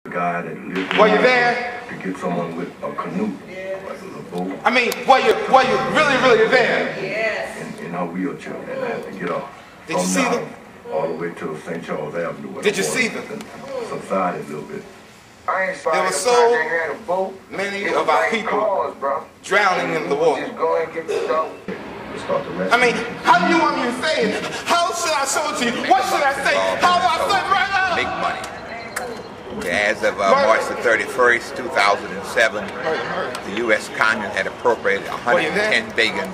The guy that lived Were you there? To get someone with a canoe, like a little boat. I mean, were you really there? Yes. In our wheelchair, and I had to get off. Did you see them? All the way to St. Charles Avenue. Did you see them? Subsided a little bit. There were so many of our people drowning in the water. I mean, how do you want me to say it? How should I show it to you? What should I say? How do I say it right now? Make money. As of March the 31st, 2007, the U.S. Congress had appropriated $110 billion.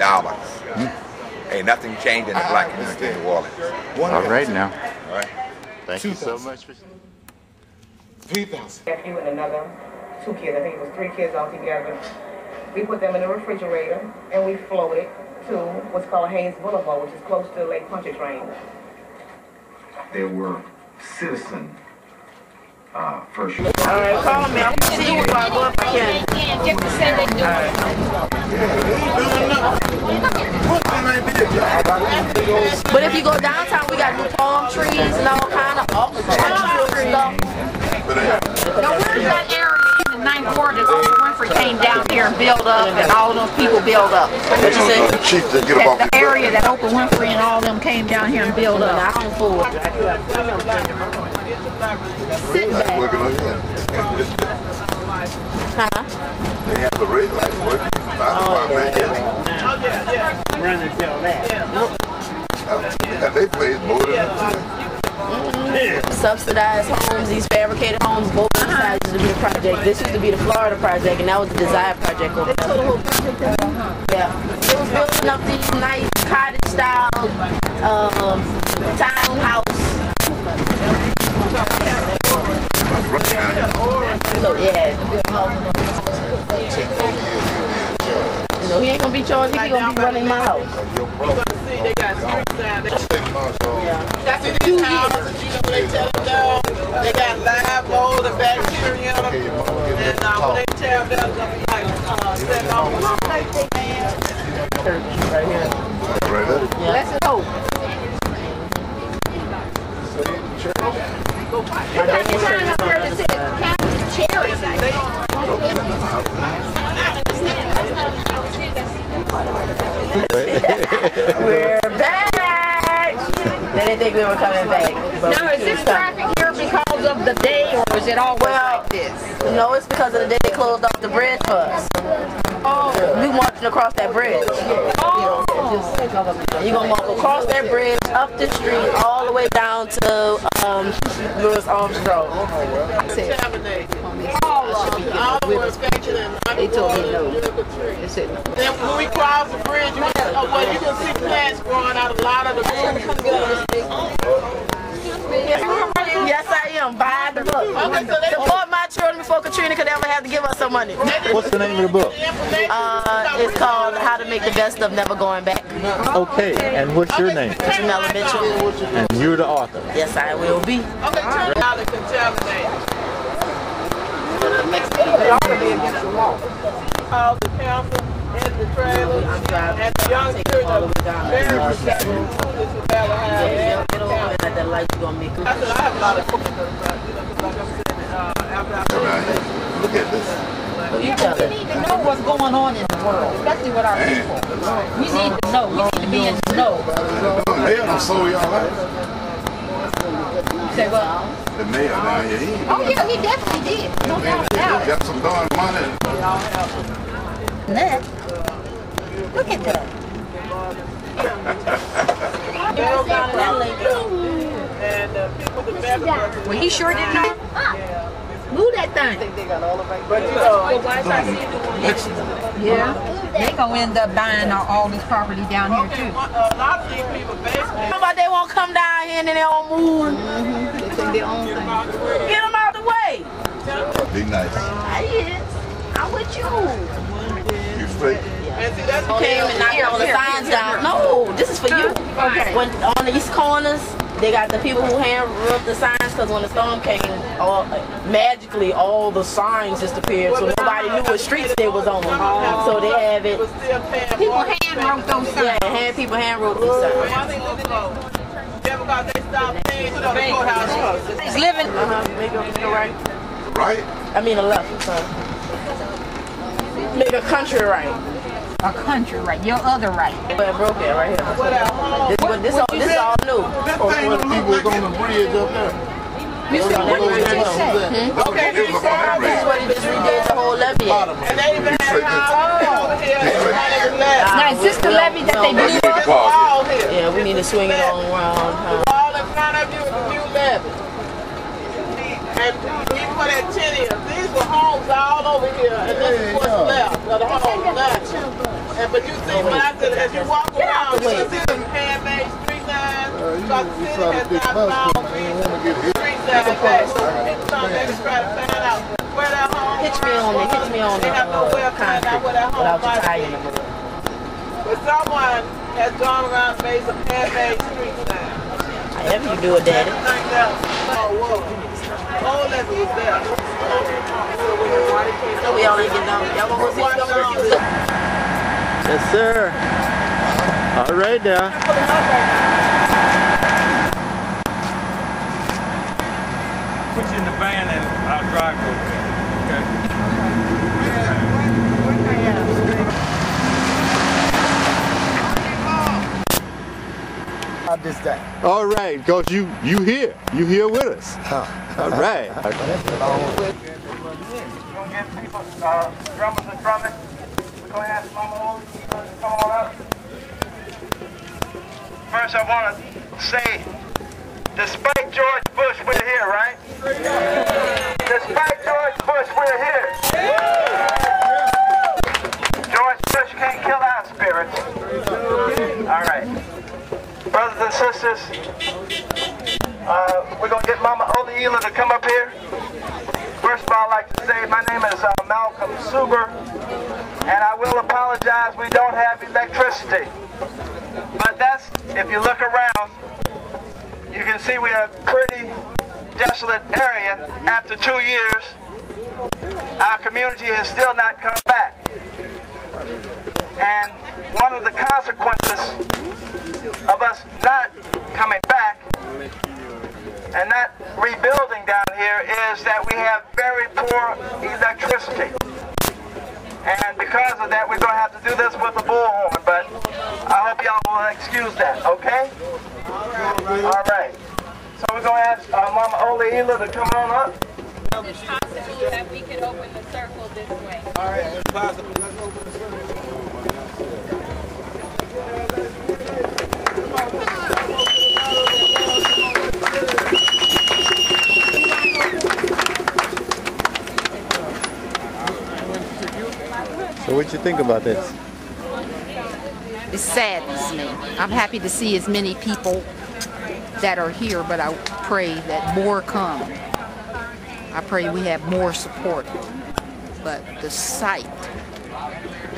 Hey, nothing changed in the black community in New Orleans. All right now. All right. Thank you so much. 3,000. Nephew and another 2 kids, I think it was 3 kids altogether. We put them in the refrigerator and we floated to what's called Hayes Boulevard, which is close to Lake Pontchartrain. There were citizen first. All right, call me. I'm going to see you while I go if I can. Just to say they do But if you go downtown, we got new palm trees and all kind of stuff. Now, where's that area in the 9th Ward that Oprah Winfrey came down here and built up and all those people built up? What you say? The area that Oprah Winfrey and all them came down here and built up. I don't fool. Sit back. Huh? They have the red light working. Run until that. They paid more than Subsidized homes, these fabricated homes, both sides used to be the project. This used to be the Florida project, and that was the Desire project over there. Yeah. It was building up these nice cottage style townhouse. So yeah. You know, he ain't gonna be charged, he gonna be running my house. They got streets down there. That's in 2 these houses. You know, they tell them down. They got live mold and bacteria. And when they tear them down, they'll be like, send on the Right here. right there. Yeah. Let's go. You got the sign up there that says Captain Cherry. We're back! They didn't think we were coming back. Now, is this traffic here because of the day, or is it always like this? No, it's because of the day they closed off the bridge for us. Oh. We marching across that bridge. Oh. You're going to walk across that bridge, up the street, all the way down to Louis Armstrong. all the words factual and They told me no. then when we cross the bridge, you can see plants growing out a lot of the Yes, I am. Buy the book. Support my children before Katrina could ever have to give us some money. What's the name of the book? It's called How to Make the Best of Never Going Back. Okay, and what's your name? Janella Mitchell. And you're the author. Yes, I will be. Okay, how to contaminate. All the council and the trailers and the young children very respectful. This is about how That light you gonna make. I said I have a lot of questions, but you know, like I'm saying, after Look at this. We need to know what's going on in the world, especially with our people. We need to know. We need to be in the know. The mayor done sold y'all out. Say what? The mayor down here, Oh yeah, he definitely did. No doubt about it. got some darn money. Look. Look at that. Well, he sure didn't know. Move that thing. Yeah. They gonna end up buying all this property down here too. a lot of these people basically But they won't come down here and then they don't move. They think they own things. Get them out the way. Be nice. I is. I'm with you. You straight. Came and knocked all the signs down. No, this is for you. Okay. When on the east corners, they got the people who hand wrote the signs because when the storm came, magically all the signs disappeared, so nobody knew what streets they was on. So they have it. People hand wrote those signs. Yeah, people hand wrote these signs. because they stopped paying to the courthouse. He's living. Make it right. right? I mean a left, sorry. Make a country right. A country right, your other right. But I broke it right here. This all new. This thing them people was on the bridge up there. You see what you just said? Okay, this was on This is what he just redid the whole levee. And they even had a house over here. Now, is this the levee that they blew up? Wall here. Yeah, we need to swing it all around. All in front of you is a new levee. And he put that tin here. These were homes all over here. And this is what's left of the homes left. And but you see, when I said, as you walk around, you can see some handmade street signs. Because the city has not found these street signs back. So people come back and try to find out where that home Hitch me on They have no way of finding out where that home without might tying be. them. But someone has gone around and made some handmade street signs. However you do it, Daddy. All that was there. So we all ain't getting down. Y'all gonna go see what's going on? Yes, sir. All right now. Put you in the van and I'll drive over there. How this day? All right, because you here with us. All right. We're going to get people, drummers and drummers. We're going to ask Mama Ollie to come on up. First, I want to say, despite George Bush, we're here, right? Despite George Bush, we're here. George Bush can't kill our spirits. All right. Brothers and sisters, we're going to get Mama Oleila to come up here. First of all, I'd like to say my name is Malcolm Suber, and I will apologize, we don't have electricity. But that's, if you look around, you can see we are a pretty desolate area. After 2 years, our community has still not come back. And one of the consequences of us not coming back and not rebuilding down here is that we have very poor electricity. And because of that, we're going to have to do this with a bullhorn, but I hope y'all will excuse that, okay? All right. So we're going to ask Mama Oleila to come on up. Is it possible that we could open the circle this way? All right, it's possible. Let's open the circle. So what you think about this? It saddens me. I'm happy to see as many people that are here, but I pray that more come. I pray we have more support. But the sight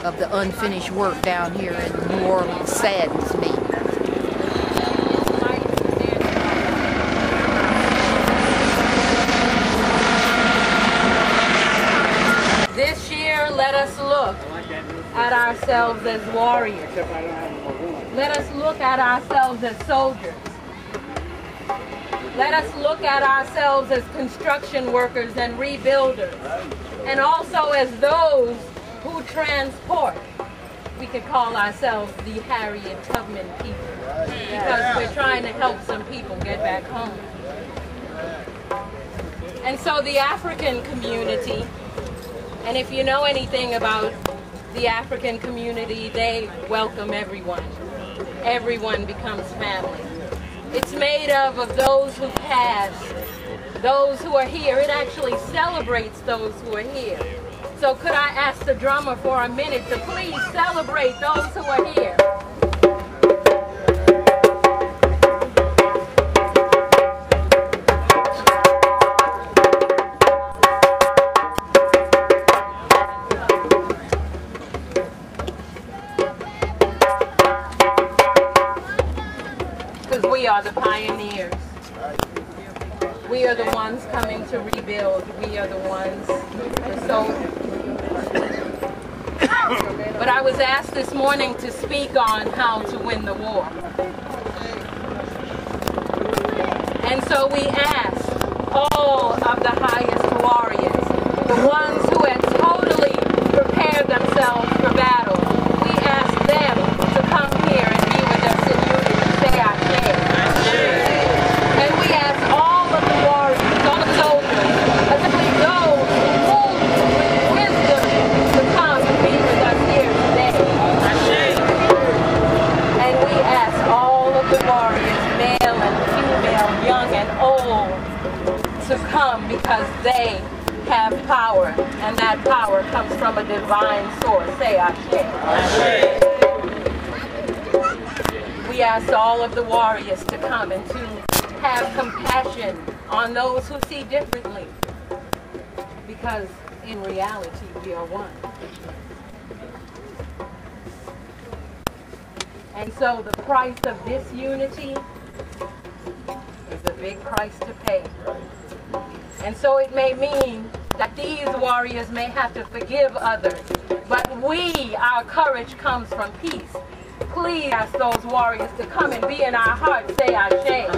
of the unfinished work down here in New Orleans saddens me. This year, let us look at ourselves as warriors. Let us look at ourselves as soldiers. Let us look at ourselves as construction workers and rebuilders, and also as those who transport. We could call ourselves the Harriet Tubman people, because we're trying to help some people get back home. And so the African community, and if you know anything about the African community, they welcome everyone. Everyone becomes family. It's made of those who passed, those who are here. It actually celebrates those who are here. So could I ask the drummer for a minute to please celebrate those who are here? Because we are the pioneers. We are the ones coming to rebuild. We are the ones, the soldiers. But I was asked this morning to speak on how to win the war. And so we asked all of the highest warriors have power, and that power comes from a divine source. Say Ashe. We asked all of the warriors to come and to have compassion on those who see differently, because in reality we are one. And so the price of this unity is a big price to pay. And so it may mean that these warriors may have to forgive others, but our courage comes from peace. Please ask those warriors to come and be in our hearts. Say Ashe.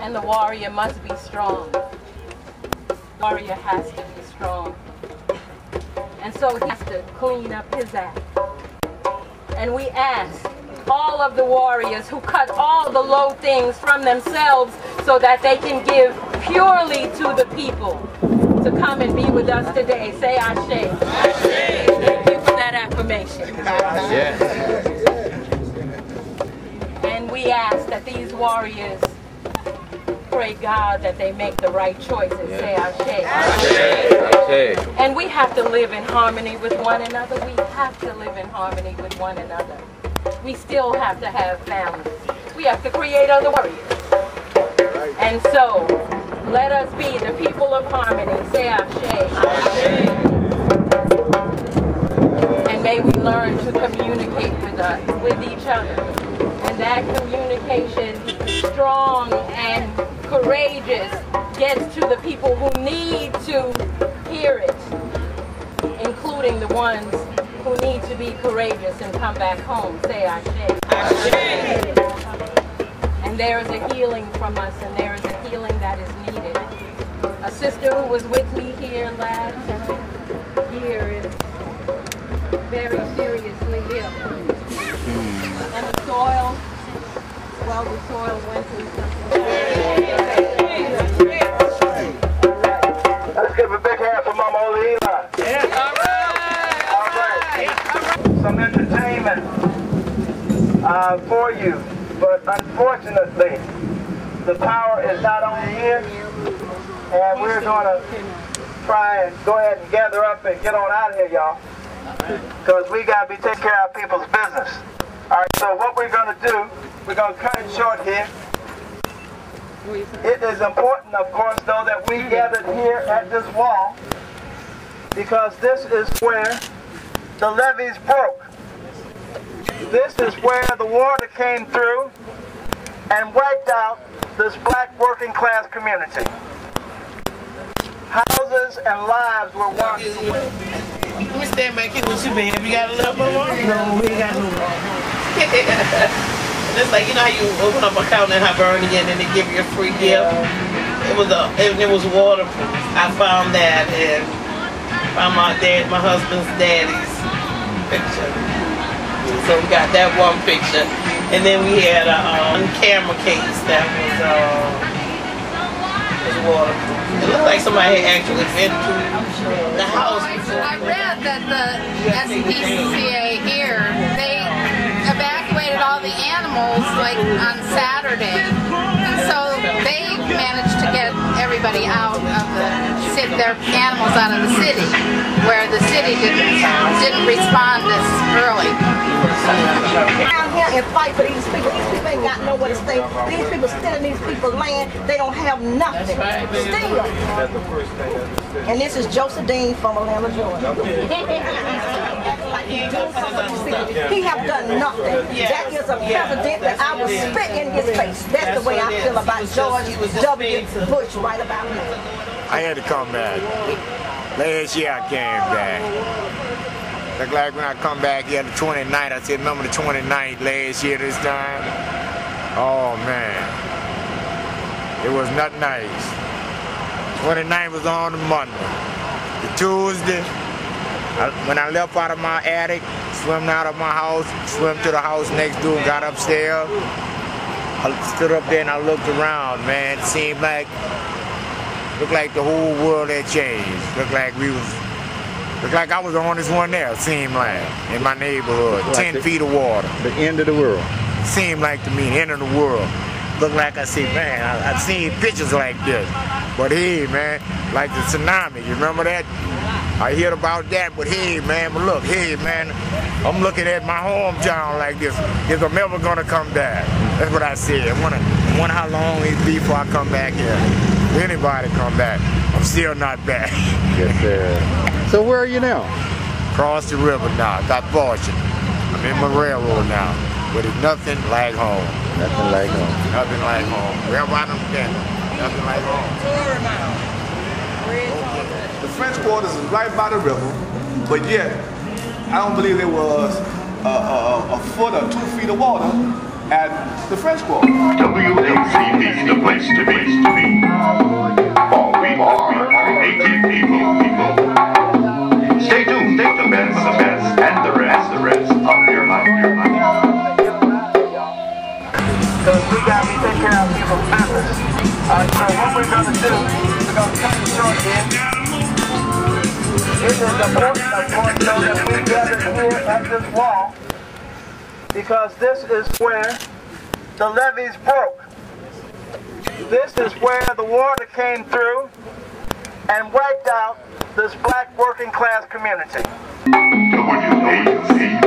And the warrior must be strong. The warrior has to be strong. And so he has to clean up his act. And we ask all of the warriors who cut all the low things from themselves so that they can give purely to the people to come and be with us today. Say Ashe. Ashe. Thank you for that affirmation. Yeah. And we ask that these warriors pray God that they make the right choices. Say Ashe. Ashe. And we have to live in harmony with one another. We have to live in harmony with one another. We still have to have families. We have to create other warriors. And so, let us be the people of harmony. Say Ashe. And may we learn to communicate with each other. And that communication, strong and courageous, gets to the people who need to hear it, including the ones who need to be courageous and come back home. Say Ashe. Ashe. And there is a healing from us, and there is a healing that is needed. A sister who was with me here last year is very seriously ill. And the soil, well, the soil went through something. Let's give a big hand for Mama Olila. Yeah. All right. Some entertainment for you, but unfortunately, the power is not on here, and we're going to try and go ahead and gather up and get on out of here, y'all, because we got to be taking care of people's business. All right, so what we're going to do, we're going to cut it short here. It is important, of course, though, that we gathered here at this wall, because this is where the levees broke. This is where the water came through and wiped out this black working class community. Houses and lives were washed away. We stand back here with you, babe. You got a little bit more? No, we got no more. It's like, you know how you open up an account in Hibernian and they give you a free gift? It was waterproof. I found that and found my husband's daddy's picture. So we got that one picture. And then we had a camera case that was waterproof. It looked like somebody had actually been to the house. I read that the SPCA here, they evacuated all the animals like on Saturday, and so they managed to get everybody out of the city, their animals out of the city, where the city didn't respond this early. Down here and fight for these people. These people ain't got nowhere to stay. These people stealing these people's land. They don't have nothing. Steal. And this is Joseph Dean from Atlanta, Georgia. He have done nothing. That is a president that I will spit in his face. That's the way I feel about George W. Bush right about now. I had to come back. Last year I came back. Look like when I come back here the 29th, I said, remember the 29th last year this time? Oh man, it was not nice. 29th was on a Monday. The Tuesday, when I left out of my attic, swam out of my house, swam to the house next door, got upstairs. I stood up there and I looked around, man. It seemed like, looked like the whole world had changed. Looked like I was the only one there, seemed like, in my neighborhood. Like 10 feet of water. The end of the world. Seemed like to me, the end of the world. look like I see, man, I've seen pictures like this. But hey, man, like the tsunami, you remember that? I heard about that, but hey, man, but look, hey, man, I'm looking at my hometown like this. Is I'm ever gonna come back? That's what I said. I wonder how long it'll be before I come back here. If anybody come back, I'm still not back. Yes, sir. So where are you now? Cross the river now, got fortune. I'm in my railroad now, but it's nothing like home. Nothing like home. Nothing like home. Wherever I don't get, nothing like home. The French Quarter is right by the river, but yet I don't believe there was a foot or 2 feet of water at the French Quarter. WACPtv is the place to be. All we are creative people. Stay tuned, take the best, and the rest of your life. Because we got to take care of people's business. So what we're going to do, we're going to cut it short here. It is important, of course, though, that we gather here at this wall, because this is where the levees broke. This is where the water came through and wiped out this black working class community. WACPtv.